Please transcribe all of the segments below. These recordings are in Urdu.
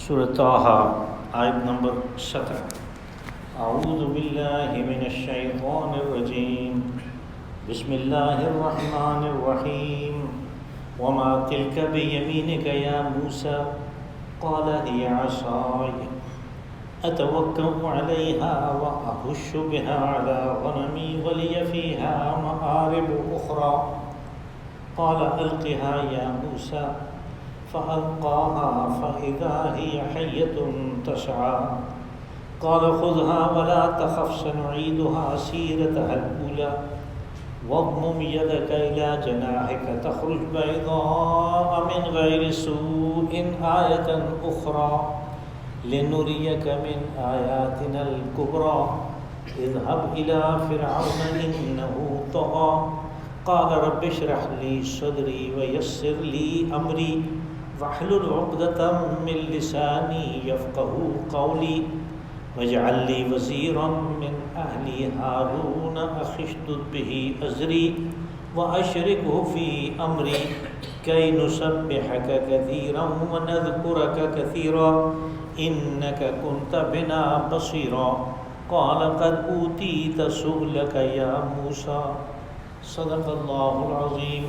سورۃ طٰہٰ آیت نمبر 17۔ اعوذ باللہ من الشیطان الرجیم، بسم اللہ الرحمن الرحیم۔ وما تلک بیمینک یا موسیٰ قال ہی عصای اتوکأ علیہا واہش بہا علی غنمی ولی فیہا مآرب اخری قال القها یا موسیٰ فألقاها فإذا هي حية تسعى قال خذها ولا تخف سنعيدها سيرتها الأولى واضمم يدك إلى جناحك تخرج بيضاء من غير سوء آية أخرى لنريك من آياتنا الكبرى اذهب إلى فرعون إنه طغى قال رب اشرح لي صدري ويسر لي أمري واحلل عقدة من لساني يفقهوا قولي واجعل لي وزيرا من أهلي هارون أخي اشدد به أزري وأشركه في أمري كي نسبحك كثيرا ونذكرك كثيرا إنك كنت بنا بصيرا قال قد أوتيت سؤلك يا موسى صدق اللہ العظیم۔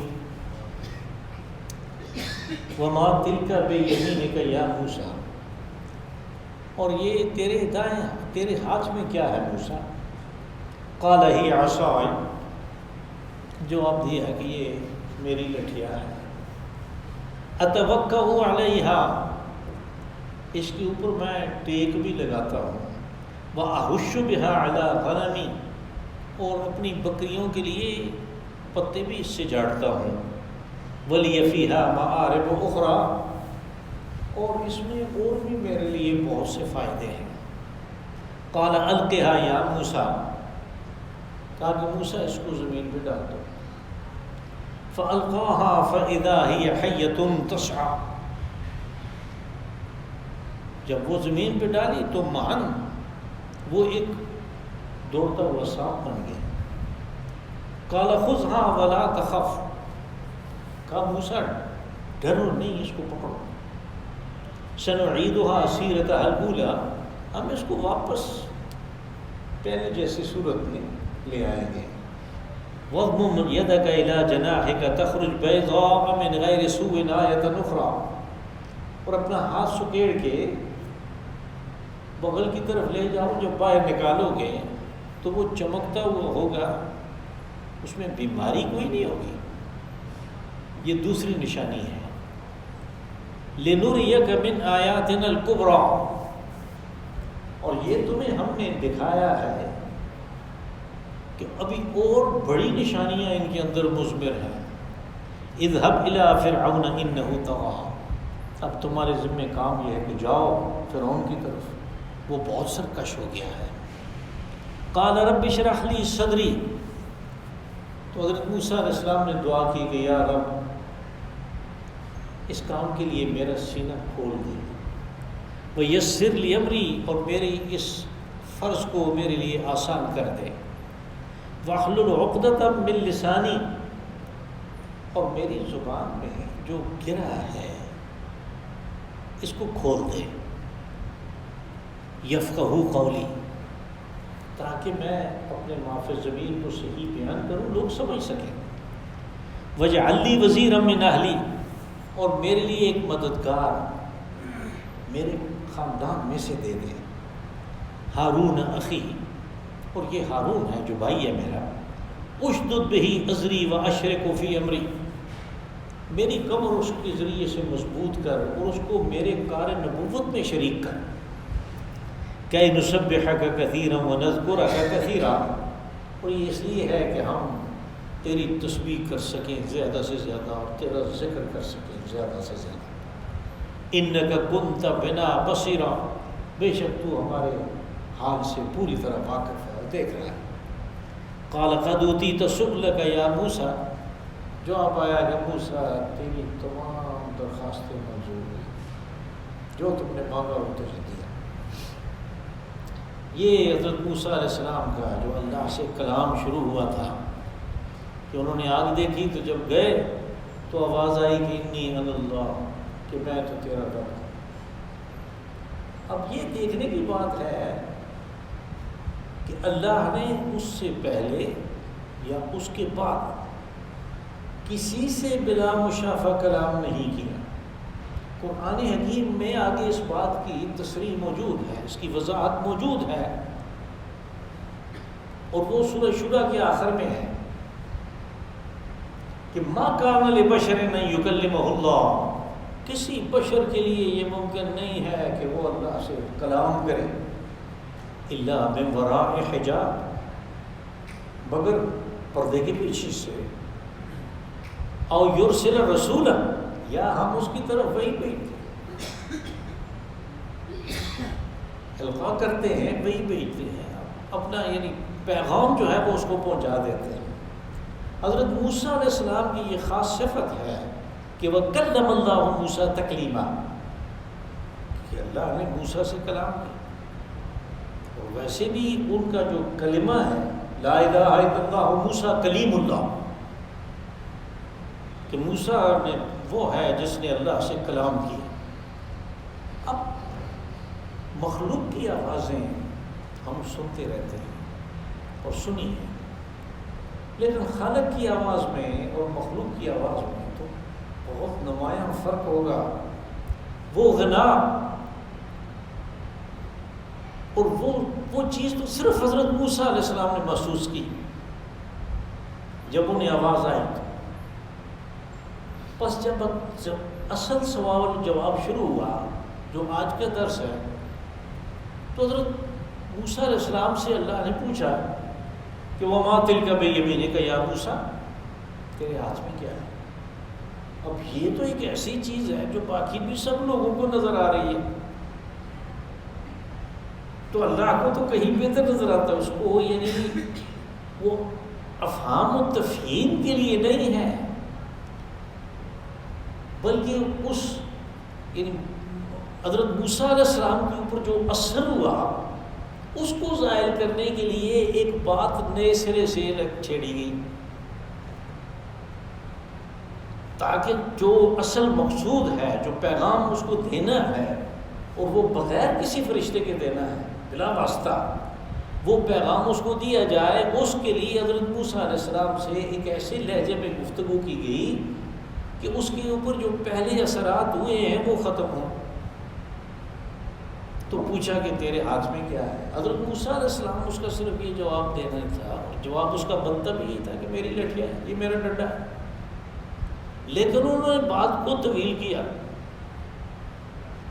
وما تلک بیمینک یا موسیٰ، اور یہ تیرے ہاتھ میں کیا ہے موسیٰ؟ قال ہی عصای، جواب دیا کہ یہ میری لٹھیا ہے۔ اتوکأ علیہا، اس کے اوپر میں ٹیک بھی لگاتا ہوں۔ واہش بہا علی غنمی، اور اپنی بکریوں کے لیے پتے بھی اس سے جاڑتا ہوں۔ ولی فیہا مآرب اخری، اور اس میں اور بھی میرے لیے بہت سے فائدے ہیں۔ قال القہا یا موسیٰ، کہا کہ موسیٰ اس کو زمین پہ ڈال دو۔ فألقاها فإذا هي حية تسعى، جب وہ زمین پہ ڈالی تو معاً وہ ایک دوڑتا ہوا سانپ بن گیا۔ قال خذها ولا تخف، کہا موسیٰ ڈرو نہیں، اس کو پکڑو۔ سنعیدها سیرتها الاولی، ہم اس کو واپس پہلے جیسی صورت میں لے آئیں گے۔ واضمم يدك الى جناحك تخرج بيضاء من غير سوء آیة اخرى، اور اپنا ہاتھ سکیڑ کے بغل کی طرف لے جاؤ، جب باہر نکالو گے تو وہ چمکتا ہوا ہوگا، اس میں بیماری کوئی نہیں ہوگی۔ یہ دوسری نشانی ہے۔ لنریک من آیاتنا الکبریٰ، اور یہ تمہیں ہم نے دکھایا ہے کہ ابھی اور بڑی نشانیاں ان کے اندر مضمر ہیں۔ اذهب الى فرعون انه طغى، اب تمہارے ذمہ کام یہ ہے کہ جاؤ فرعون کی طرف، وہ بہت سرکش ہو گیا ہے۔ قال رب اشرح لي صدری، تو حضرت موسیٰ علیہ السلام نے دعا کی کہ یا رب اس کام کے لیے میرا سینہ کھول دے، ویسر لی امری، اور میرے اس فرض کو میرے لیے آسان کر دے، واحلل عقدۃ من لسانی، اور میری زبان میں جو گرا ہے اس کو کھول دے، یفقہوا قولی، تاکہ میں اپنے معافی ضمیر کو صحیح بیان کروں، لوگ سمجھ سکیں۔ وَاجْعَلْ لِي وَزِيرًا مِّنْ أَهْلِي، اور میرے لیے ایک مددگار میرے خاندان میں سے دے دے، ہارون اخی، اور یہ ہارون ہے جو بھائی ہے میرا۔ اشدد بہ ازری واشرکہ فی امری، میری کمر اس کے ذریعے سے مضبوط کر اور اس کو میرے کار نبوت میں شریک کر۔ کہ نسبحک کثیرا ونذکرک کثیرا، اور یہ اس لیے ہے کہ ہم تیری تسبیح کر سکیں زیادہ سے زیادہ، اور تیرا ذکر کر سکیں زیادہ سے زیادہ۔ انک کنت بنا بصیرا، بے شک تو ہمارے حال سے پوری طرح واقف ہے، دیکھ رہا ہے۔ قال قد اوتیت سؤلک یا موسیٰ، جواب آیا کہ موسیٰ تیری تمام درخواستیں منظور ہوئی، جو تم نے مانگا وہ تجھے دیا۔ یہ حضرت موسیٰ علیہ السلام کا جو اللہ سے کلام شروع ہوا تھا کہ انہوں نے آگ دیکھی تو جب گئے تو آواز آئی کہ انی انا اللہ، کہ میں تو تیرا رب ہوں۔ اب یہ دیکھنے کی بات ہے کہ اللہ نے اس سے پہلے یا اس کے بعد کسی سے بلا مشافہ کلام نہیں کیا۔ قرآن حکیم میں آگے اس بات کی تصریح موجود ہے، اس کی وضاحت موجود ہے، اور وہ سورہ شورى کے آخر میں ہے کہ ما کان لبشر ان یکلمہ اللہ، کسی بشر کے لیے یہ ممکن نہیں ہے کہ وہ اللہ سے کلام کرے الا من وراء حجاب، مگر پردے کے پیچھے سے، او یرسل رسولا، یا ہم اس کی طرف وہی بھیجتے القاء کرتے ہیں، وہی بھیجتے ہیں، اپنا یعنی پیغام جو ہے وہ اس کو پہنچا دیتے ہیں۔ حضرت موسیٰ علیہ السلام کی یہ خاص صفت ہے کہ وَكَلَّمَ اللَّهُ مُوسَىٰ تَكْلِيمًا، کہ اللہ نے موسیٰ سے کلام کیا۔ اور ویسے بھی ان کا جو کلمہ ہے لا الہ الا اللہ موسیٰ کلیم اللہ، کہ موسیٰ نے وہ ہے جس نے اللہ سے کلام کیا۔ اب مخلوق کی آوازیں ہم سنتے رہتے ہیں اور سنی ہے، لیکن خالق کی آواز میں اور مخلوق کی آواز میں تو بہت نمایاں فرق ہوگا۔ وہ غنا اور وہ چیز تو صرف حضرت موسیٰ علیہ السلام نے محسوس کی جب انہیں آواز آئی تو۔ بس جب اصل سوال جواب شروع ہوا جو آج کا درس ہے، تو حضرت موسیٰ علیہ السلام سے اللہ نے پوچھا کہ وَمَا تِلْكَ بِيَمِينِكَ يَا موسیٰ، تیرے ہاتھ میں کیا ہے؟ اب یہ تو ایک ایسی چیز ہے جو باقی بھی سب لوگوں کو نظر آ رہی ہے، تو اللہ کو تو کہیں بہتر نظر آتا ہے، اس کو یعنی وہ افہام و تفہیم کے لیے نہیں ہے، بلکہ اس یعنی حضرت موسیٰ علیہ السلام کے اوپر جو اثر ہوا اس کو ظاہر کرنے کے لیے ایک بات نئے سرے سے چھیڑی گئی، تاکہ جو اصل مقصود ہے، جو پیغام اس کو دینا ہے، اور وہ بغیر کسی فرشتے کے دینا ہے، بلا واسطہ وہ پیغام اس کو دیا جائے، اس کے لیے حضرت موسیٰ علیہ السلام سے ایک ایسے لہجے میں گفتگو کی گئی کہ اس کے اوپر جو پہلے اثرات ہوئے ہیں وہ ختم ہوں۔ تو پوچھا کہ تیرے ہاتھ میں کیا ہے؟ حضرت موسیٰ علیہ السلام اس کا صرف یہ جواب دینا تھا، اور جواب اس کا بنتا بھی یہ تھا کہ میری لٹھیا ہے، یہ میرا ڈنڈا ہے، لیکن انہوں نے بات کو طویل کیا۔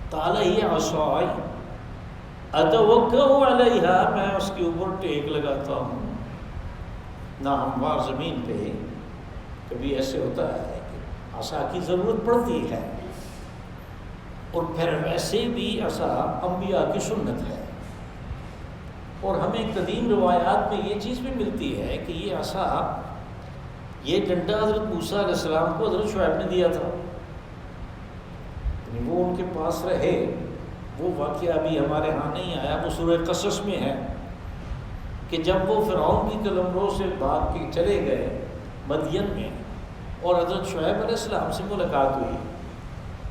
قال ہی عصائی اتوکأ علیہا، میں اس کے اوپر ٹیک لگاتا ہوں۔ ناہموار زمین پہ کبھی ایسے ہوتا ہے کہ عصا کی ضرورت پڑتی ہے، اور پھر ویسے بھی عصا انبیاء کی سنت ہے، اور ہمیں قدیم روایات میں یہ چیز بھی ملتی ہے کہ یہ عصا، یہ ڈنڈا حضرت موسیٰ علیہ السلام کو حضرت شعیب نے دیا تھا، وہ ان کے پاس رہے۔ وہ واقعہ ابھی ہمارے ہاں نہیں آیا، وہ سورہ قصص میں ہے کہ جب وہ فرعون کی قلمرو سے بھاگ کے چلے گئے مدین میں، اور حضرت شعیب علیہ السلام سے ملاقات ہوئی،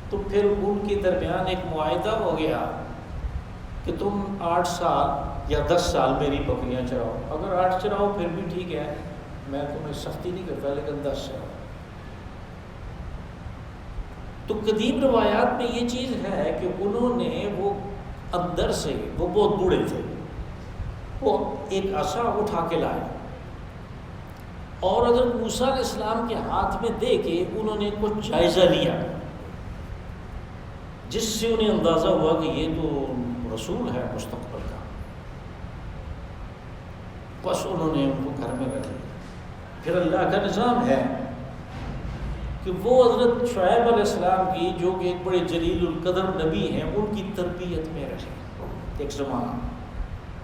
تو پھر ان کے درمیان ایک معاہدہ ہو گیا کہ تم 8 سال یا 10 سال میری بکریاں چراؤ، اگر 8 چراؤ پھر بھی ٹھیک ہے، میں تمہیں سختی نہیں کرتا، لیکن 10 چراؤ۔ تو قدیم روایات میں یہ چیز ہے کہ انہوں نے وہ اندر سے، وہ بہت بوڑھے تھے، وہ ایک عصا اٹھا کے لائے اور حضرت موسیٰ علیہ السلام کے ہاتھ میں دے کے انہوں نے کچھ جائزہ لیا، جس سے انہیں اندازہ ہوا کہ یہ تو رسول ہے مستقبل کا۔ بس انہوں نے ان کو گھر میں رکھ لیا۔ پھر اللہ کا نظام ہے کہ وہ حضرت شعیب علیہ السلام کی، جو کہ ایک بڑے جلیل القدر نبی ہیں، ان کی تربیت میں رہے ایک زمانہ۔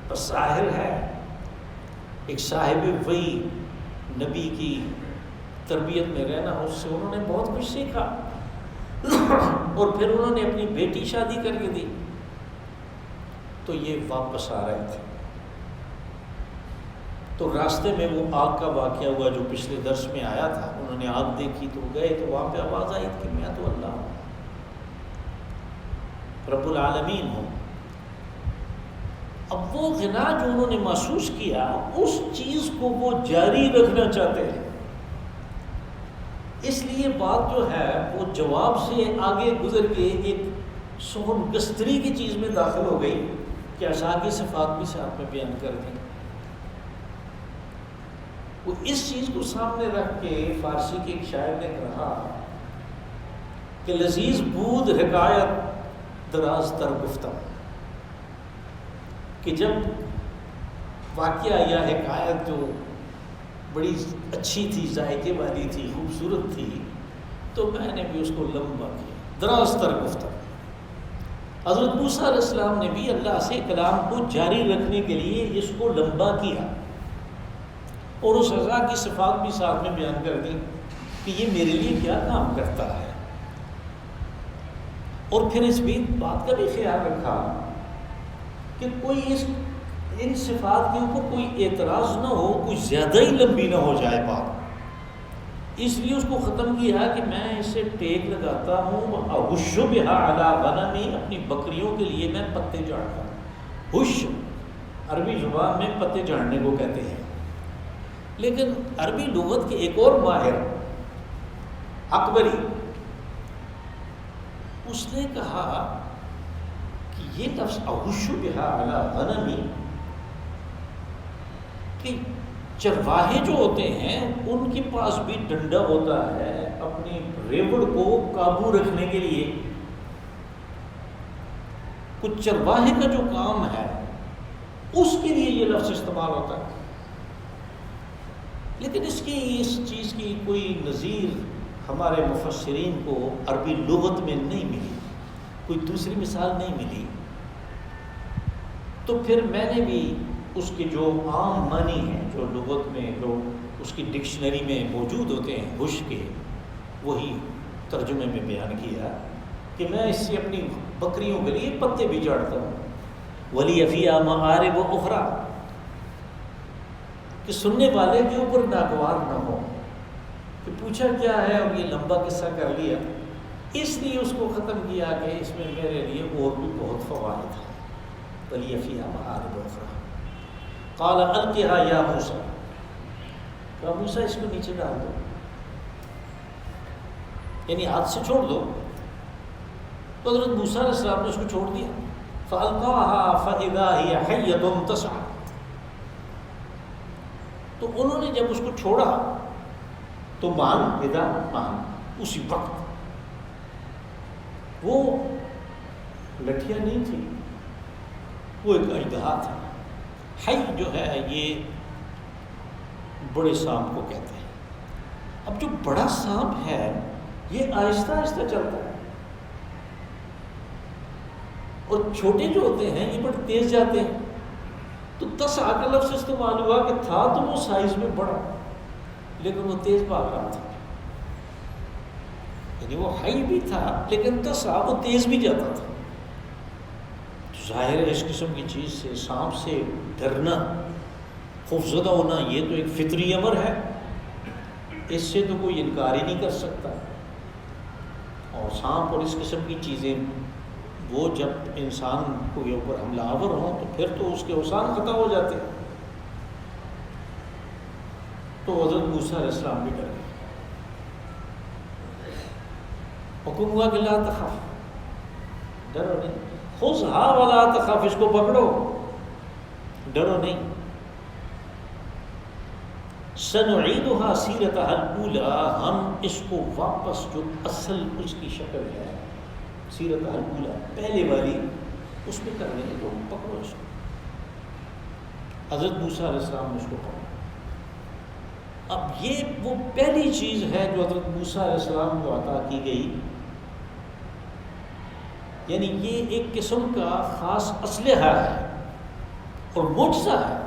بس ظاہر ہے ایک صاحب وحی نبی کی تربیت میں رہنا، اس سے انہوں نے بہت کچھ سیکھا، اور پھر انہوں نے اپنی بیٹی شادی کر کے دی، تو یہ واپس آ رہے تھے، تو راستے میں وہ آگ کا واقعہ ہوا جو پچھلے درس میں آیا تھا۔ انہوں نے آگ دیکھی تو گئے، تو وہاں پہ آواز آئی کہ میں تو اللہ ہوں، رب العالمین ہوں، اب وہ غنا جو انہوں نے محسوس کیا اس چیز کو وہ جاری رکھنا چاہتے ہیں، اس لیے بات جو ہے وہ جواب سے آگے گزر کے ایک سخن گستری کی چیز میں داخل ہو گئی کہ اعضاء کی صفات بھی ساتھ میں بیان کر دیں۔ وہ اس چیز کو سامنے رکھ کے فارسی کے ایک شاعر نے کہا کہ لذیذ بود حکایت دراز تر گفتم، کہ جب واقعہ یا حکایت جو بڑی اچھی تھی، ذائقے والی تھی، خوبصورت تھی، تو میں نے بھی اس کو لمبا کیا، دراز تر گفتم۔ حضرت موسیٰ علیہ السلام نے بھی اللہ سے کلام کو جاری رکھنے کے لیے اس کو لمبا کیا، اور اس اعضاء کی صفات بھی ساتھ میں بیان کر دی کہ یہ میرے لیے کیا کام کرتا ہے، اور پھر اس بات کا بھی خیال رکھا کہ کوئی ان صفات کے اوپر کوئی اعتراض نہ ہو، کوئی زیادہ ہی لمبی نہ ہو جائے بات، اس لیے اس کو ختم کیا کہ میں اسے ٹیک لگاتا ہوں، احش بہا علی غنمی، اپنی بکریوں کے لیے میں پتے جھاڑتا ہوں۔ حش عربی زبان میں پتے جھاڑنے کو کہتے ہیں، لیکن عربی لغت کے ایک اور ماہر اکبری، اس نے کہا کہ یہ لفظ احش بہا علی غنمی، کہ چرواہے جو ہوتے ہیں ان کے پاس بھی ڈنڈا ہوتا ہے اپنی ریوڑ کو قابو رکھنے کے لیے، کچھ چرواہے کا جو کام ہے اس کے لیے یہ لفظ استعمال ہوتا ہے، لیکن اس چیز کی کوئی نظیر ہمارے مفسرین کو عربی لغت میں نہیں ملی، کوئی دوسری مثال نہیں ملی، تو پھر میں نے بھی اس کے جو عام معنی ہیں، جو لغت میں جو اس کی ڈکشنری میں موجود ہوتے ہیں حش کے، وہی ترجمے میں بیان کیا کہ میں اس سے اپنی بکریوں کے لیے پتے بھی جاڑتا ہوں، ولی فیہا مآرب اخری، کہ سننے والے کے اوپر ناگوار نہ ہو کہ پوچھا کیا ہے اور یہ لمبا قصہ کر لیا، اس لیے اس کو ختم کیا کہ اس میں میرے لیے اور بھی بہت فوائد ہیں۔ ولی فیہا مآرب اخری، قال القھا یا موسیٰ، کہا موسیٰ اس کو نیچے ڈال دو، یعنی ہاتھ سے چھوڑ دو۔ تو حضرت موسیٰ علیہ السلام نے اس کو چھوڑ دیا، فَأَلْقَاهَا فَإِذَا هِيَ حَيَّةٌ تَسْعَىٰ، تو انہوں نے جب اس کو چھوڑا تو مان اسی وقت وہ لٹھیا نہیں تھی، وہ ایک اژدہا تھا۔ حی جو ہے یہ بڑے سانپ کو کہتے ہیں۔ اب جو بڑا سانپ ہے یہ آہستہ آہستہ چلتا ہے، اور چھوٹے جو ہوتے ہیں یہ بڑے تیز جاتے ہیں، تو تسعیٰ کا لفظ استعمال ہوا کہ تھا تو وہ سائز میں بڑا لیکن وہ تیز بھاگ رہا تھا، یعنی وہ حی بھی تھا لیکن تسعیٰ وہ تیز بھی جاتا تھا۔ ظاہر ہے اس قسم کی چیز سے، سانپ سے ڈرنا، خوفزدہ ہونا، یہ تو ایک فطری امر ہے، اس سے تو کوئی انکار ہی نہیں کر سکتا۔ اور سانپ اور اس قسم کی چیزیں وہ جب انسان کو کے اوپر حملہ آور ہوں تو پھر تو اس کے اوسان ختم ہو جاتے ہیں۔ تو حضرت موسیٰ علیہ السلام بھی ڈر گئے، حکم ہوا کہ لا تخف، ڈرو نہیں، خذھا ولا تخف، اس کو پکڑو ڈرو نہیں، سنعیدھا سیرتھا الاولی، ہم اس کو واپس جو اصل اس کی شکل ہے سیرتھا الاولی پہلے والی اس میں کر دیں گے، تو پکڑو اس کو۔ حضرت موسیٰ علیہ السلام نے اس کو پکڑا۔ اب یہ وہ پہلی چیز ہے جو حضرت موسیٰ علیہ السلام کو عطا کی گئی، یعنی یہ ایک قسم کا خاص اسلحہ ہے اور معجزہ ہے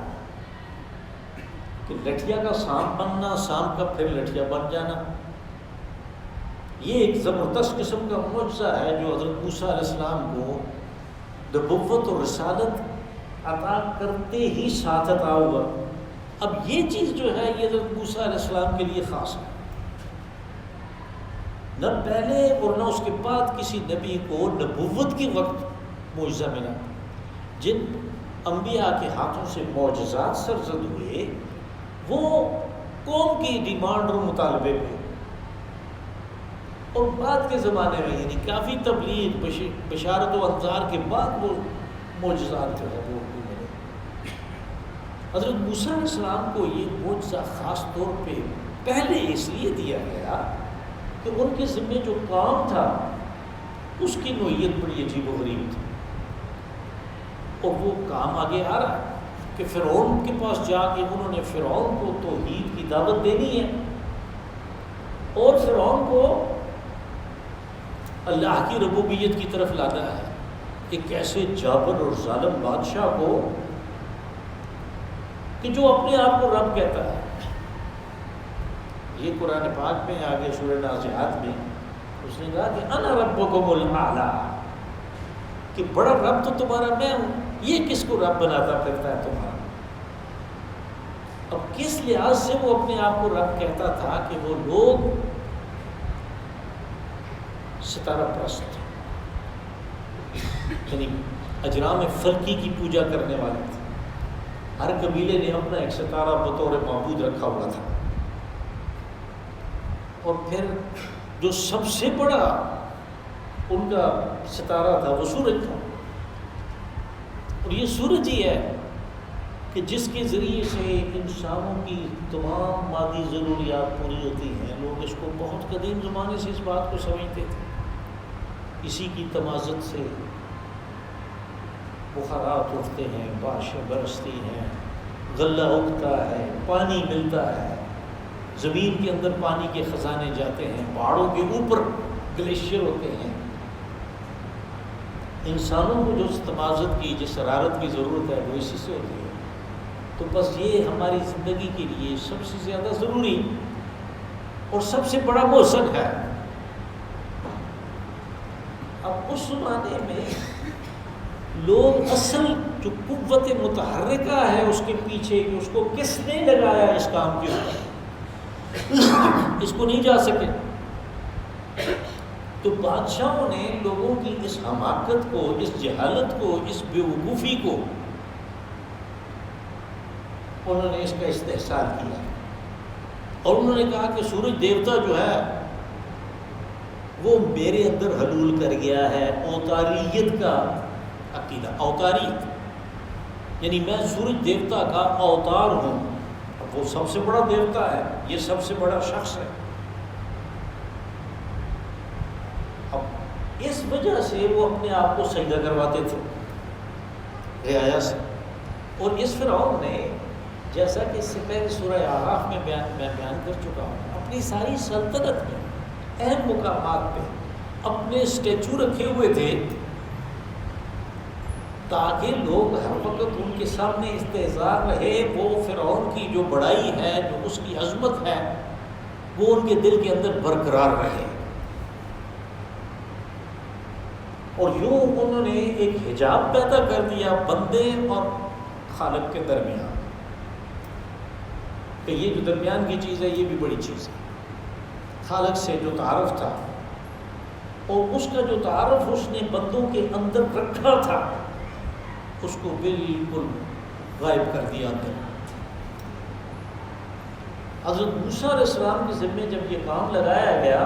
کہ لٹھیا کا سانپ بننا، سانپ کا پھر لٹھیا بن جانا، یہ ایک زبردست قسم کا معجزہ ہے جو حضرت موسیٰ علیہ السلام کو نبوت اور رسالت عطا کرتے ہی ساتھ عطا ہوا۔ اب یہ چیز جو ہے یہ حضرت موسیٰ علیہ السلام کے لیے خاص ہے، نہ پہلے اور نہ اس کے بعد کسی نبی کو نبوت کے وقت معجزہ ملا۔ جن انبیاء کے ہاتھوں سے معجزات سرزد ہوئے، وہ قوم کی ڈیمانڈ اور مطالبے پہ، اور بعد کے زمانے میں یعنی کافی تبلیغ بشارت و انذار کے بعد وہ معجزات جو ہے وہ ملے۔ حضرت موسیٰ علیہ السلام کو یہ معجزہ خاص طور پہ پہلے اس لیے دیا گیا کہ ان کے ذمے جو کام تھا اس کی نوعیت بڑی عجیب و غریب تھی، اور وہ کام آگے آ رہا ہے کہ فرعون کے پاس جا کے انہوں نے فرعون کو توحید کی دعوت دینی ہے، اور فرعون کو اللہ کی ربوبیت کی طرف لانا ہے، ایک ایسے جابر اور ظالم بادشاہ کو کہ جو اپنے آپ کو رب کہتا ہے۔ یہ قرآن پاک میں آگے سورہ نازعات میں اس نے کہا کہ انا ربکم الاعلی، کہ بڑا رب تو تمہارا میں ہوں، یہ کس کو رب بناتا پھرتا ہے تمہارا؟ اب کس لحاظ سے وہ اپنے آپ کو رب کہتا تھا کہ وہ لوگ ستارہ پرست، یعنی اجرام فلکی کی پوجا کرنے والے تھے، ہر قبیلے نے اپنا ایک ستارہ بطور معبود رکھا ہوا تھا، اور پھر جو سب سے بڑا ان کا ستارہ تھا وہ سورج تھا، اور یہ سورج ہی ہے کہ جس کے ذریعے سے انسانوں کی تمام مادی ضروریات پوری ہوتی ہیں۔ لوگ اس کو بہت قدیم زمانے سے اس بات کو سمجھتے تھے، اسی کی تمازت سے بخارات اٹھتے ہیں، بارشیں برستی ہیں، غلہ اگتا ہے، پانی ملتا ہے، زمین کے اندر پانی کے خزانے جاتے ہیں، پہاڑوں کے اوپر گلیشیئر ہوتے ہیں۔ انسانوں کو جو تمازت کی، جس حرارت کی ضرورت ہے وہ اسی سے ہوتی ہے، تو بس یہ ہماری زندگی کے لیے سب سے زیادہ ضروری اور سب سے بڑا محسن ہے۔ اب اس زمانے میں لوگ اصل جو قوت متحرکہ ہے اس کے پیچھے کہ اس کو کس نے لگایا اس کام کے اوپر، اس کو نہیں جا سکے، تو بادشاہوں نے لوگوں کی اس حماقت کو، اس جہالت کو، اس بیوقوفی کو انہوں نے اس کا استحصال کیا، اور انہوں نے کہا کہ سورج دیوتا جو ہے وہ میرے اندر حلول کر گیا ہے۔ اوتاریت کا عقیدہ، اوتاریت یعنی میں سورج دیوتا کا اوتار ہوں، اب وہ سب سے بڑا دیوتا ہے، یہ سب سے بڑا شخص ہے۔ اب اس وجہ سے وہ اپنے آپ کو سجدہ کرواتے تھے رعایا سے، اور اس فرعون نے، جیسا کہ اس سے پہلے سورہ اعراف میں بیان کر چکا ہوں، اپنی ساری سلطنت میں اہم مقامات پہ اپنے اسٹیچو رکھے ہوئے تھے تاکہ لوگ ہر وقت ان کے سامنے استحضار رہے، وہ فرعون کی جو بڑائی ہے، جو اس کی عظمت ہے، وہ ان کے دل کے اندر برقرار رہے۔ اور یوں انہوں نے ایک حجاب پیدا کر دیا بندے اور خالق کے درمیان، کہ یہ جو درمیان کی چیز ہے یہ بھی بڑی چیز ہے۔ خالق سے جو تعارف تھا، اور اس کا جو تعارف اس نے بندوں کے اندر رکھا تھا، اس کو بالکل غائب کر دیا اندر۔ حضرت موسیٰ علیہ السلام کے ذمے جب یہ کام لگایا گیا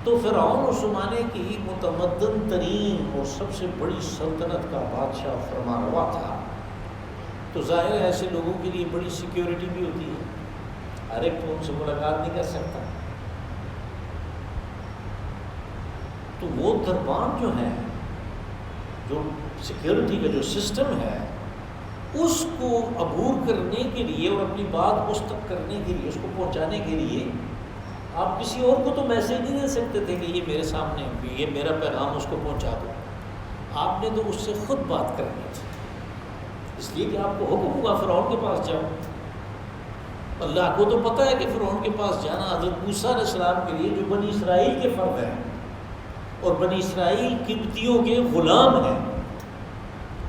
تو فرعون اس زمانے کی متمدن ترین اور سب سے بڑی سلطنت کا بادشاہ فرمانروا تھا، تو ظاہر ہے ایسے لوگوں کے لیے بڑی سیکیورٹی بھی ہوتی ہے، ہر ایک تو ان سے ملاقات نہیں کر سکتا، تو وہ دربان جو ہے، جو سیکیورٹی کا جو سسٹم ہے، اس کو عبور کرنے کے لیے اور اپنی بات اس تک کرنے کے لیے، اس کو پہنچانے کے لیے آپ کسی اور کو تو میسیج نہیں دے سکتے تھے کہ یہ میرے سامنے، یہ میرا پیغام اس کو پہنچا دو، آپ نے تو اس سے خود بات کرنی تھی، اس لیے کہ آپ کو حکم ہوگا فرعون کے پاس جاؤ۔ اللہ کو تو پتہ ہے کہ فرعون کے پاس جانا حضرت موسیٰ علیہ السلام کے لیے، جو بنی اسرائیل کے فرد ہیں اور بنی اسرائیل قبطیوں کے غلام ہیں،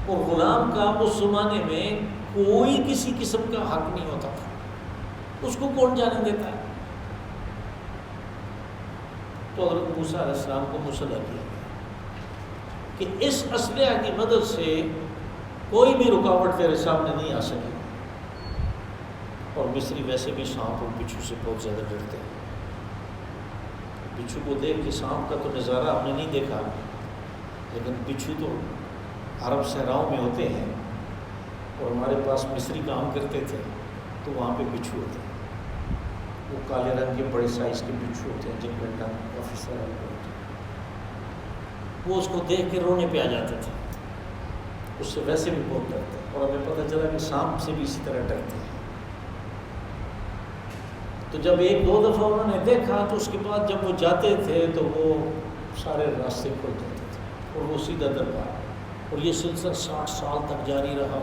اور غلام کا اس زمانے میں کوئی کسی قسم کا حق نہیں ہوتا تھا، اس کو کون جانے دیتا ہے؟ تو حضرت موسیٰ علیہ السلام کو مسلح کیا گیا کہ اس اسلحہ کی مدد سے کوئی بھی رکاوٹ تیرے سامنے نہیں آ سکے. اور مصری ویسے بھی سانپ اور بچھو سے بہت زیادہ ڈرتے ہیں. بچھو کو دیکھ کے سانپ کا تو نظارہ آپ نے نہیں دیکھا، لیکن بچھو تو عرب صحراؤں میں ہوتے ہیں، اور ہمارے پاس مصری کام کرتے تھے تو وہاں پہ بچھو ہوتے ہیں. وہ کالے رنگ کے بڑے سائز کے بچھو ہوتے ہیں جن کا ڈنگ کافی سارا ہوتا ہے. وہ اس کو دیکھ کے رونے پہ آ جاتے تھے. اس سے ویسے بھی بہت ڈرتے ہیں، اور ہمیں پتہ چلا کہ سانپ سے بھی اسی طرح ڈرتے ہیں. تو جب ایک دو دفعہ انہوں نے دیکھا تو اس کے بعد جب وہ جاتے تھے تو وہ سارے راستے کھل جاتے تھے اور وہ سیدھا دربار. اور یہ سلسلہ 60 سال تک جاری رہا.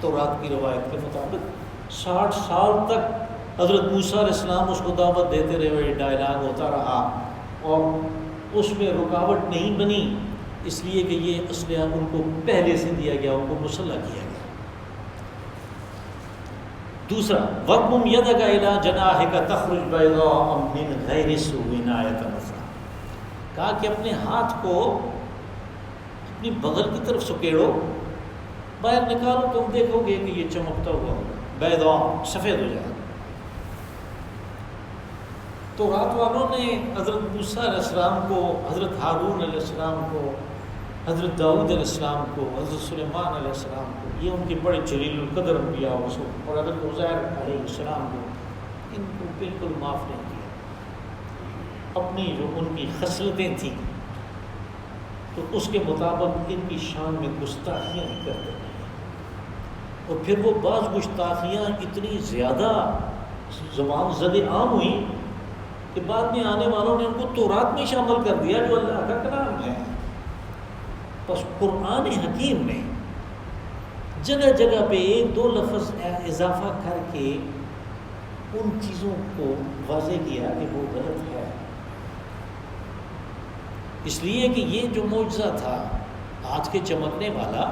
تو رات کی روایت کے مطابق 60 سال تک حضرت موسیٰ علیہ السلام اس کو دعوت دیتے رہے، یہ ڈائلاگ ہوتا رہا، اور اس میں رکاوٹ نہیں بنی، اس لیے کہ یہ اسلحہ ان کو پہلے سے دیا گیا، ان کو مسلح کیا گیا. دوسرا وَضْمُمْ يَدَكَ إِلَىٰ جَنَاحِكَ تَخْرُجْ بَيْضَاءَ مِنْ غَيْرِ سُوءٍ آیَةً أُخْرَىٰ. کہا کہ اپنے ہاتھ کو اپنی بغل کی طرف سکیڑو، باہر نکالو، تم دیکھو گے کہ یہ چمکتا ہوا ہوگا، بیضاء سفید ہو جائے. تو رات والوں نے حضرت موسیٰ علیہ السلام کو، حضرت ہارون علیہ السلام کو، حضرت داؤد علیہ السلام کو، حضرت سلیمان علیہ السلام کو، یہ ان کے بڑے جلیل القدر انبیاء اور حضرت عزیر علیہ السلام کو، ان کو بالکل معاف نہیں کیا. اپنی جو ان کی خصلتیں تھیں تو اس کے مطابق ان کی شان میں گستاخیاں کرتے ہیں. اور پھر وہ بعض گستاخیاں اتنی زیادہ زبان زد عام ہوئیں کہ بعد میں آنے والوں نے ان کو تورات میں شامل کر دیا جو اللہ کا کلام ہے. بس قرآن حکیم نے جگہ جگہ پہ ایک دو لفظ اضافہ کر کے ان چیزوں کو واضح کیا کہ وہ غلط ہے. اس لیے کہ یہ جو معجزہ تھا آج کے چمکنے والا،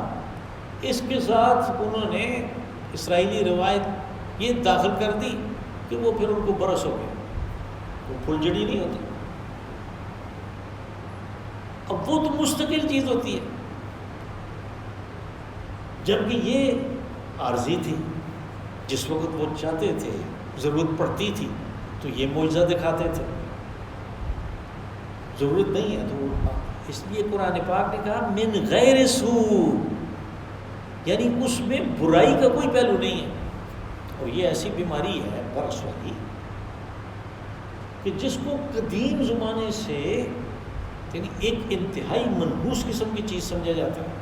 اس کے ساتھ انہوں نے اسرائیلی روایت یہ داخل کر دی کہ وہ پھر ان کو برس ہو گئے، وہ پھلجڑی نہیں ہوتی. اب وہ تو مستقل چیز ہوتی ہے، جبکہ یہ عارضی تھی. جس وقت وہ چاہتے تھے، ضرورت پڑتی تھی تو یہ معجزہ دکھاتے تھے، ضرورت نہیں ہے تو اس لیے قرآن پاک نے کہا من غیر سوء، یعنی اس میں برائی کا کوئی پہلو نہیں ہے. اور یہ ایسی بیماری ہے برس والی کہ جس کو قدیم زمانے سے یعنی ایک انتہائی منحوس قسم کی چیز سمجھا جاتا ہے.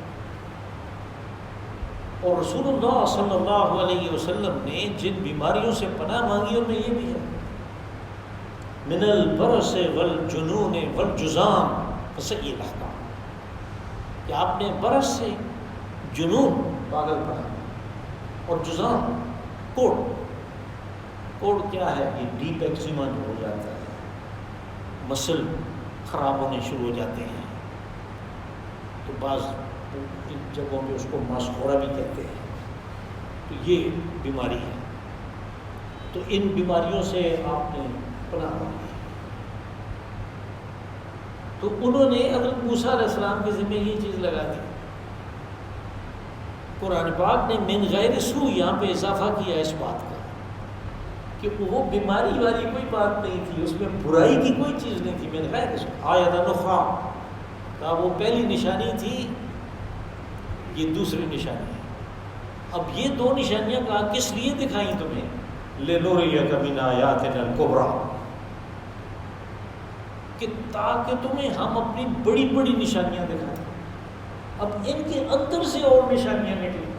اور رسول اللہ صلی اللہ علیہ وسلم نے جن بیماریوں سے پناہ مانگی ان میں یہ بھی ہے، من البرس والجنون والجذام وسیء الاحکام، کہ آپ نے برس سے جنون پاگل پنا اور جذام کوڑ کیا ہے، یہ ڈیپ ایکزیما جو ہو جاتا ہے، مسل خراب ہونے شروع ہو جاتے ہیں، تو بعض جگہوں پہ اس کو ماسکورا بھی کہتے ہیں. تو یہ بیماری ہے. تو ان بیماریوں سے آپ نے پناہ مانگی. تو انہوں نے حضرت موسیٰ علیہ السلام کے ذمہ یہ چیز لگا دی. قرآن پاک نے من غیر سوء یہاں پہ اضافہ کیا اس بات کا کہ وہ بیماری والی کوئی بات نہیں تھی، اس میں برائی کی کوئی چیز نہیں تھی. من غیر سوء آیۃ اخریٰ کا وہ پہلی نشانی تھی، یہ دوسری نشانی ہے. اب یہ دو نشانیاں کہا کس لیے دکھائیں تمہیں، لِنُرِيَكَ مِنْ آیَاتِنَا الْكُبْرَىٰ، کہ تاکہ تمہیں ہم اپنی بڑی بڑی نشانیاں دکھائیں. اب ان کے اندر سے اور نشانیاں نکلی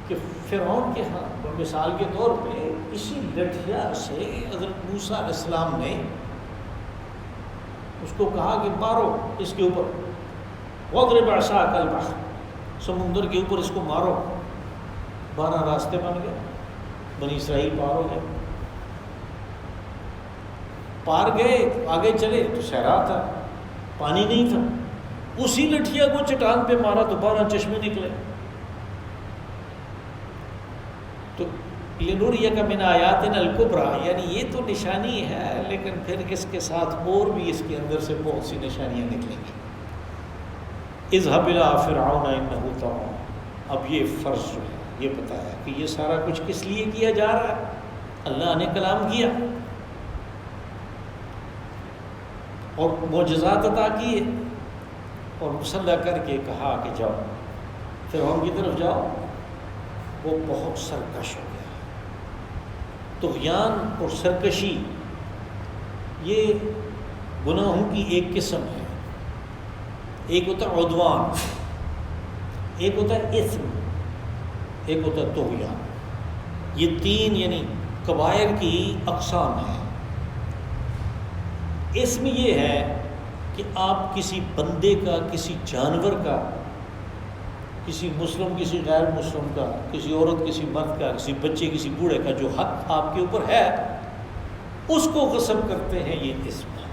کہ فرعون کے ہاں مثال کے طور پہ اسی لٹھیا سے حضرت موسیٰ علیہ السلام نے اس کو کہا کہ مارو اس کے اوپر، وَاضْرِبْ عَصَاكَ الْبَحْرَ، سمندر کے اوپر اس کو مارو. 12 راستے بن گئے، بنی اسرائیل پار ہو گئے. پار گئے آگے چلے تو صحرا تھا، پانی نہیں تھا. اسی لٹھیا کو چٹان پہ مارا تو 12 چشمے نکلے. تو لِنُرِيَكَ مِنْ آیَاتِنَا الْكُبْرَىٰ، یعنی یہ تو نشانی ہے، لیکن پھر اس کے ساتھ اور بھی اس کے اندر سے بہت سی نشانیاں نکلیں گی. اذهب إلى فرعون إنه طغى، اب یہ فرض جو ہے یہ بتایا کہ یہ سارا کچھ کس لیے کیا جا رہا ہے. اللہ نے کلام کیا اور معجزات عطا کیے اور مسلح کر کے کہا کہ جاؤ فرعون کی طرف جاؤ. وہ بہت سرکش ہو گیا. طغیان اور سرکشی یہ گناہوں کی ایک قسم ہے. ایک ہوتا ہے عدوان، ایک ہوتا ہے اثم، ایک ہوتا ہے طغیان. یہ تین یعنی کبائر کی اقسام ہیں. اثم یہ ہے کہ آپ کسی بندے کا، کسی جانور کا، کسی مسلم کسی غیر مسلم کا، کسی عورت کسی مرد کا، کسی بچے کسی بوڑھے کا جو حق آپ کے اوپر ہے اس کو غصب کرتے ہیں. یہ اثم ہے.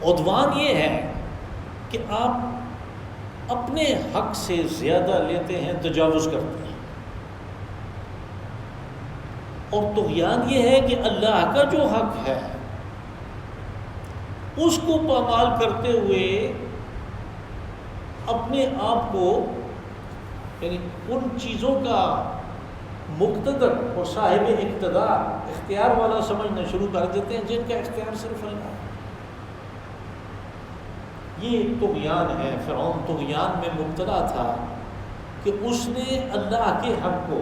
عدوان یہ ہے کہ آپ اپنے حق سے زیادہ لیتے ہیں، تجاوز کرتے ہیں. اور طغیان یہ ہے کہ اللہ کا جو حق ہے اس کو پامال کرتے ہوئے اپنے آپ کو یعنی ان چیزوں کا مقتدر اور صاحب اقتدار اختیار والا سمجھنا شروع کر دیتے ہیں جن کا اختیار صرف اللہ ہے. یہ طغیان ہے. فرعون طغیان میں مبتلا تھا کہ اس نے اللہ کے حق کو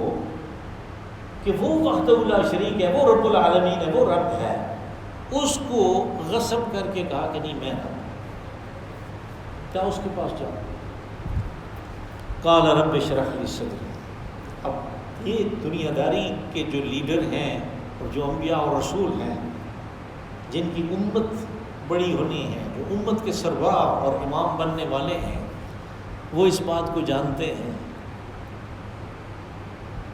کہ وہ وحدہ لا شریک ہے، وہ رب العالمین ہے، وہ رب ہے، اس کو غصب کر کے کہا کہ نہیں میں رب. کیا اس کے پاس جاؤ؟ قال رب اشرح لی صدری. اب یہ دنیا داری کے جو لیڈر ہیں اور جو انبیاء اور رسول ہیں جن کی امت بڑی ہونی ہے، جو امت کے سربراہ اور امام بننے والے ہیں، وہ اس بات کو جانتے ہیں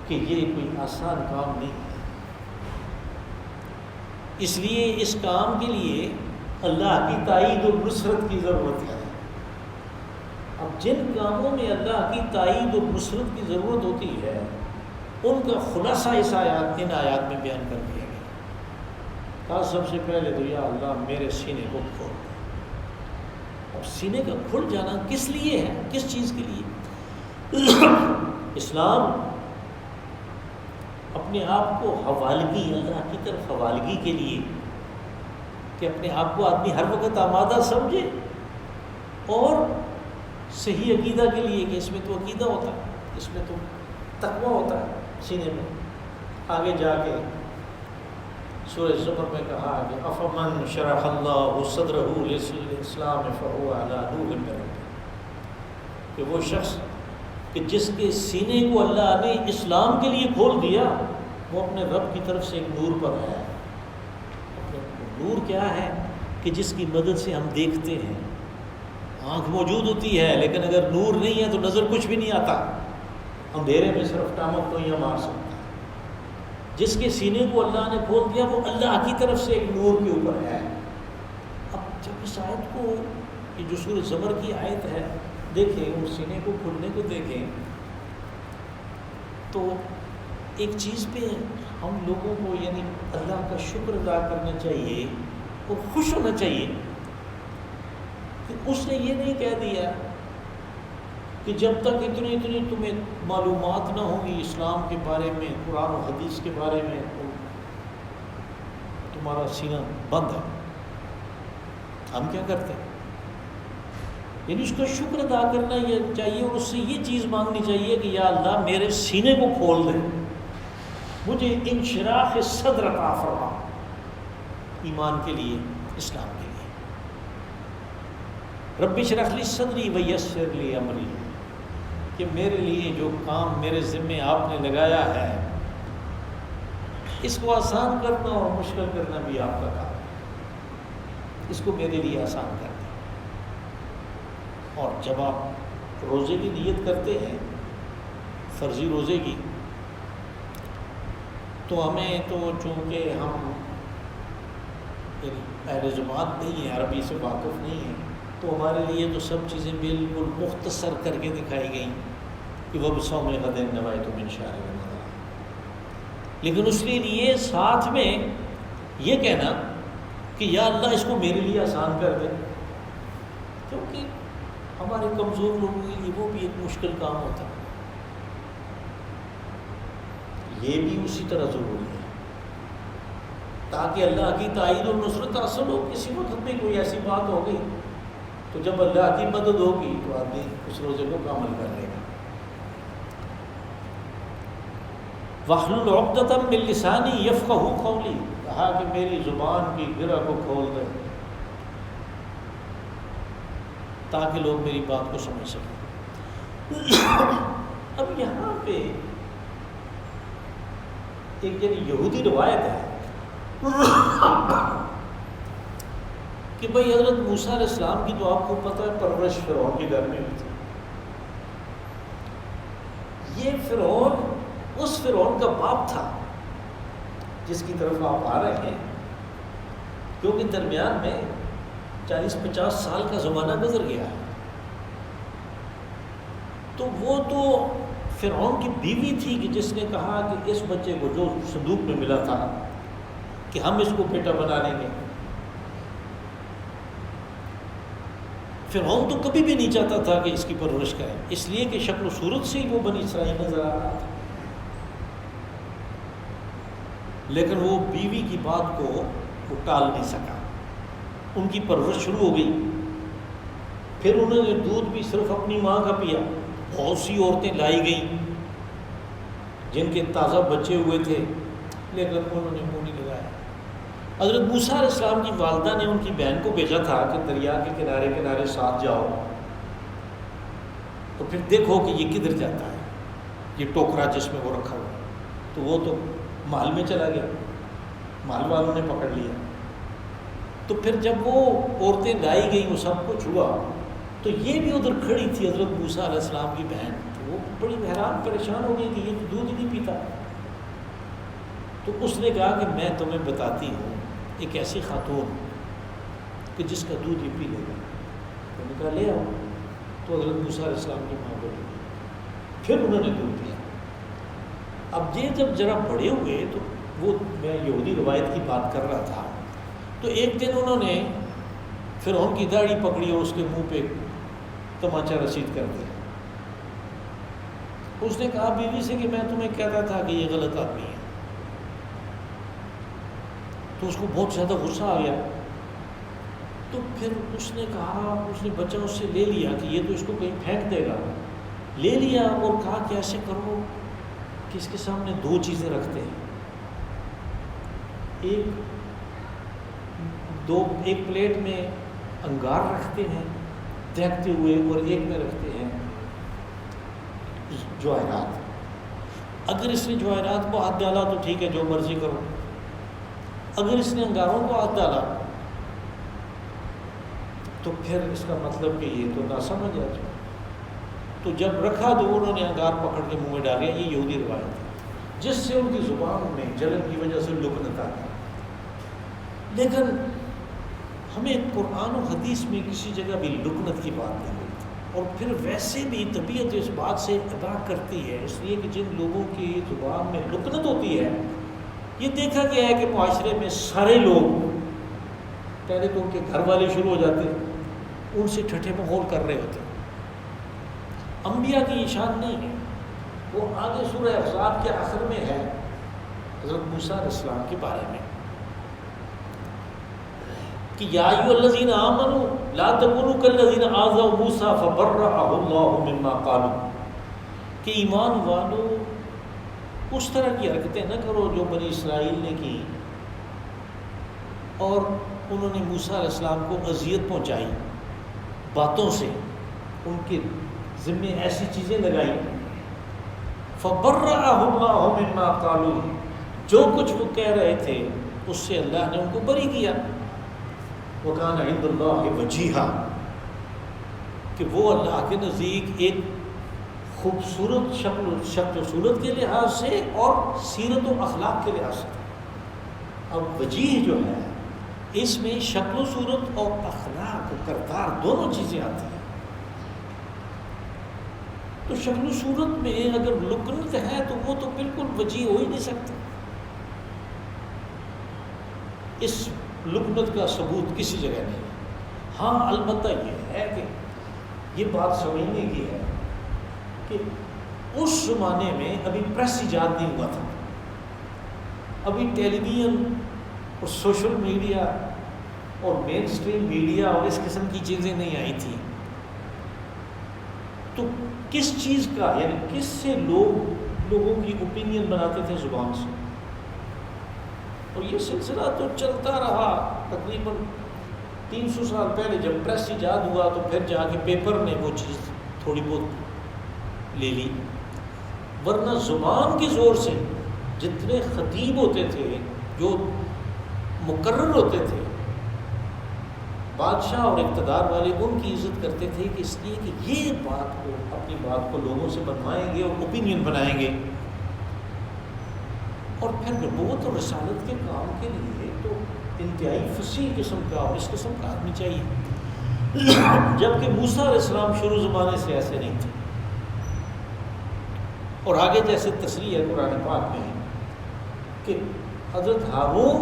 کہ یہ کوئی آسان کام نہیں ہے. اس لیے اس کام کے لیے اللہ کی تائید اور نصرت کی ضرورت ہے. اب جن کاموں میں اللہ کی تائید اور نصرت کی ضرورت ہوتی ہے ان کا خلاصہ ان آیات میں بیان کر دیا گیا. کہا سب سے پہلے تو یا اللہ میرے سینے کو کھول. اب سینے کا کھل جانا کس لیے ہے؟ کس چیز کے لیے؟ اسلام اپنے آپ کو حوالگی، اللہ کی طرف حوالگی کے لیے کہ اپنے آپ کو آدمی ہر وقت آمادہ سمجھے، اور صحیح عقیدہ کے لیے کہ اس میں تو عقیدہ ہوتا ہے، اس میں تو تقویٰ ہوتا ہے سینے میں. آگے جا کے سورہ زمر میں کہا کہ افمن شرح اللہ صدرہ للاسلام فہو علی نور من ربہ، کہ وہ شخص کہ جس کے سینے کو اللہ نے اسلام کے لیے کھول دیا وہ اپنے رب کی طرف سے ایک نور پر ہے. نور کیا ہے؟ کہ جس کی مدد سے ہم دیکھتے ہیں. آنکھ موجود ہوتی ہے لیکن اگر نور نہیں ہے تو نظر کچھ بھی نہیں آتا. اندھیرے میں صرف ٹامک تو یہ مار سکتا ہے. جس کے سینے کو اللہ نے کھول دیا وہ اللہ کی طرف سے ایک نور کے اوپر ہے. اب جب اس آیت کو، یہ جو سورہ زمر کی آیت ہے دیکھیں، اس سینے کو کھلنے کو دیکھیں تو ایک چیز پہ ہم لوگوں کو یعنی اللہ کا شکر ادا کرنا چاہیے اور خوش ہونا چاہیے کہ اس نے یہ نہیں کہہ دیا کہ جب تک اتنی تمہیں معلومات نہ ہوں گی اسلام کے بارے میں، قرآن و حدیث کے بارے میں، تو تمہارا سینہ بند ہے. ہم کیا کرتے ہیں؟ یعنی اس کا شکر ادا کرنا یہ چاہیے اور اس سے یہ چیز مانگنی چاہیے کہ یا اللہ میرے سینے کو کھول دے، مجھے انشراح صدر عطا فرما ایمان کے لیے، اسلام کے لیے. رب اشرح لی صدری ویسر لی امری، کہ میرے لیے جو کام میرے ذمے آپ نے لگایا ہے اس کو آسان کرنا اور مشکل کرنا بھی آپ کا کام ہے. اس کو میرے لیے آسان کرنا. اور جب آپ روزے کی نیت کرتے ہیں، فرضی روزے کی، تو ہمیں تو چونکہ ہم اہل جماعت نہیں ہیں، عربی سے واقف نہیں ہیں، تو ہمارے لیے تو سب چیزیں بالکل مختصر کر کے دکھائی گئیں کہ وہ بصوم غد نویت من شہر رمضان. لیکن اس کے لیے ساتھ میں یہ کہنا کہ یا اللہ اس کو میرے لیے آسان کر دے، کیونکہ ہمارے کمزور لوگوں کے لیے وہ بھی ایک مشکل کام ہوتا ہے، یہ بھی اسی طرح ضروری ہے تاکہ اللہ کی تائید و نصرت حاصل ہو۔ کسی وقت بھی کوئی ایسی بات ہو گئی تو جب اللہ کی مدد ہوگی تو آدمی اس روزے کو کامل کر لے گا۔ وَاحْلُلْ عُقْدَةً مِّن لِّسَانِي يَفْقَهُوا قَوْلِي، کہا کہ میری زبان کی گرہ کو کھول دے تاکہ لوگ میری بات کو سمجھ سکیں۔ اب یہاں پہ ایک یہودی روایت ہے کہ بھئی حضرت موسیٰ علیہ السلام کی تو آپ کو پتہ ہے پرورش فرعون کے گھر میں ہوئی تھی۔ یہ فرعون اس فرعون کا باپ تھا جس کی طرف آپ آ رہے ہیں، کیونکہ درمیان میں 40-50 سال کا زمانہ گزر گیا ہے۔ تو وہ تو فرعون کی بیوی تھی کہ جس نے کہا کہ اس بچے کو جو صندوق میں ملا تھا کہ ہم اس کو بیٹا بنا لیں گے۔ فرعون تو کبھی بھی نہیں چاہتا تھا کہ اس کی پرورش کرے، اس لیے کہ شکل و صورت سے ہی وہ بنی اسرائیل نظر آ رہا تھا، لیکن وہ بیوی کی بات کو وہ ٹال نہیں سکا، ان کی پرورش شروع ہو گئی۔ پھر انہوں نے دودھ بھی صرف اپنی ماں کا پیا، بہت سی عورتیں لائی گئیں جن کے تازہ بچے ہوئے تھے، لیکن انہوں نے منہ نہیں لگایا۔ حضرت موسیٰ علیہ السلام کی والدہ نے ان کی بہن کو بھیجا تھا کہ دریا کے کنارے کنارے ساتھ جاؤ تو پھر دیکھو کہ یہ کدھر جاتا ہے، یہ ٹوکرا جس میں وہ رکھا ہوا ہے۔ تو وہ تو محل میں چلا گیا، محل والوں نے پکڑ لیا۔ تو پھر جب وہ عورتیں لائی گئیں، وہ سب کچھ ہوا، تو یہ بھی ادھر کھڑی تھی حضرت موسیٰ علیہ السلام کی بہن، تو وہ بڑی حیران پریشان ہو گئی کہ یہ تو دودھ ہی نہیں پیتا۔ تو اس نے کہا کہ میں تمہیں بتاتی ہوں ایک ایسی خاتون کہ جس کا دودھ یہ پی لے گا۔ تو نے کہا لے آؤ، تو حضرت موسیٰ علیہ السلام کی ماں بولی، پھر انہوں نے دودھ پیا۔ اب یہ جب ذرا بڑے ہوئے تو وہ میں یہودی روایت کی بات کر رہا تھا، تو ایک دن انہوں نے فرعون کی داڑھی پکڑی اور اس کے منہ پہ تمانچہ رسید کر دیا۔ اس نے کہا بیوی سے کہ میں تمہیں کہتا تھا کہ یہ غلط آدمی ہے۔ تو اس کو بہت زیادہ غصہ آ گیا، تو پھر اس نے کہا، اس نے بچہ اس سے لے لیا کہ یہ تو اس کو کہیں پھینک دے گا، لے لیا اور کہا کہ ایسے کرو کہ اس کے سامنے دو چیزیں رکھتے ہیں، ایک پلیٹ میں انگار رکھتے ہیں دیکھتے ہوئے، اور ایک میں رکھتے ہیں جواہرات۔ اگر اس نے جواہرات کو ہاتھ ڈالا تو ٹھیک ہے، جو مرضی کرو، اگر اس نے انگاروں کو ہاتھ ڈالا تو پھر اس کا مطلب کہ یہ تو نہ سمجھ آ جائے۔ تو جب رکھا تو انہوں نے انگار پکڑ کے منہ میں ڈالیا۔ یہ یہودی روایت ہے جس سے ان کی زبان میں جلن کی وجہ سے لکنت آ گئی۔ لیکن ہمیں قرآن و حدیث میں کسی جگہ بھی لکنت کی بات نہیں ہوتی، اور پھر ویسے بھی طبیعت اس بات سے ادا کرتی ہے، اس لیے کہ جن لوگوں کی زبان میں لکنت ہوتی ہے، یہ دیکھا گیا ہے کہ معاشرے میں سارے لوگ پہلے تو ان کے گھر والے شروع ہو جاتے ہیں، ان سے ٹھٹھے مخول کر رہے ہوتے ہیں۔ انبیاء کی یہ شان نہیں ہے۔ وہ آگے سورہ احزاب کے آخر میں ہے حضرت موسیٰ علیہ السلام کے بارے میں کہ یا ایھا الذین آمنوا لا تکونوا کالذین آذوا موسیٰ فبرأہ اللہ مما قالوا، کہ ایمان والو اس طرح کی حرکتیں نہ کرو جو بنی اسرائیل نے کی، اور انہوں نے موسیٰ علیہ السلام کو اذیت پہنچائی باتوں سے، ان کے ذمے ایسی چیزیں لگائی۔ فبرأہ اللہ مما قالوا، جو کچھ وہ کہہ رہے تھے اس سے اللہ نے ان کو بری کیا۔ وکان عند اللہ وجیہا، کہ وہ اللہ کے نزدیک ایک خوبصورت شکل و صورت کے لحاظ سے اور سیرت و اخلاق کے لحاظ سے۔ اب وجیہ جو ہے اس میں شکل و صورت اور اخلاق و کردار دونوں چیزیں آتی ہیں۔ تو شکل و صورت میں اگر لکنت ہے تو وہ تو بالکل وجیہ ہو ہی نہیں سکتا۔ اس لکنت کا ثبوت کسی جگہ نہیں ہے۔ ہاں البتہ یہ ہے کہ یہ بات سمجھنے کی ہے کہ اس زمانے میں ابھی پریس ایجاد نہیں ہوا تھا، ابھی ٹیلی ویژن اور سوشل میڈیا اور مین اسٹریم میڈیا اور اس قسم کی چیزیں نہیں آئی تھیں، تو کس چیز کا یعنی کس سے لوگوں کی اوپینین بناتے تھے؟ زبان سے. اور یہ سلسلہ تو چلتا رہا تقریباً 300 سال پہلے. جب پریس ایجاد ہوا تو پھر جا کے پیپر نے وہ چیز تھوڑی بہت لے لی، ورنہ زبان کے زور سے جتنے خطیب ہوتے تھے، جو مقرر ہوتے تھے، بادشاہ اور اقتدار والے ان کی عزت کرتے تھے کہ اس لیے کہ یہ بات کو اپنی بات کو لوگوں سے بنوائیں گے اور اوپینین بنائیں گے. اور پھر نبوت اور رسالت کے کام کے لیے تو انتہائی فصیح قسم کا اور اس قسم کا آدمی چاہیے، جبکہ موسیٰ علیہ السلام شروع زمانے سے ایسے نہیں تھے. اور آگے جیسے تصریح ہے قرآن پاک میں کہ حضرت ہارون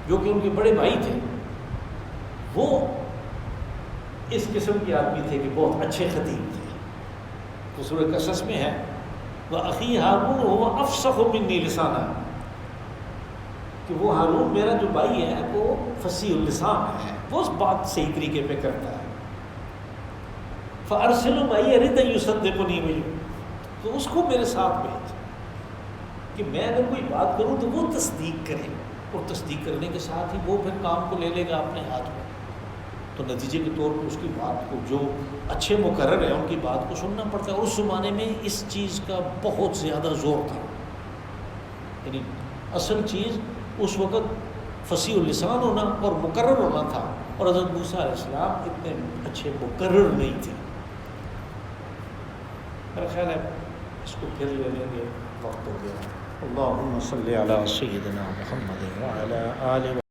جو کہ ان کے بڑے بھائی تھے، وہ اس قسم کے آدمی تھے کہ بہت اچھے خطیب تھے. تو سورہ قصص میں ہے وَأَخِي هَارُونُ هُوَ أَفْصَحُ مِنِّي لِسَانًا، کہ وہ ہارون میرا جو بھائی ہے وہ فصیح اللسان ہے، وہ اس بات صحیح طریقے پہ کرتا ہے. فَأَرْسِلْهُ مَعِيَ رِدًا يُصَدِّقُنِي بِهِ، تو اس کو میرے ساتھ بھیج کہ میں اگر کوئی بات کروں تو وہ تصدیق کرے، اور تصدیق کرنے کے ساتھ ہی وہ پھر کام کو لے لے گا اپنے ہاتھ میں. تو نتیجے کے طور پر اس کی بات کو، جو اچھے مقرر ہیں ان کی بات کو سننا پڑتا ہے. اور اس زمانے میں اس چیز کا بہت زیادہ زور تھا، یعنی اصل چیز اس وقت فصیح اللسان ہونا اور مقرر ہونا تھا، اور حضرت موسیٰ علیہ السلام اتنے اچھے مقرر نہیں تھے. میرا خیال ہے اس کو پھر لے لیں گے، وقت ہو گیا. اللہم صلی علی سیدنا محمد وعلی آلہ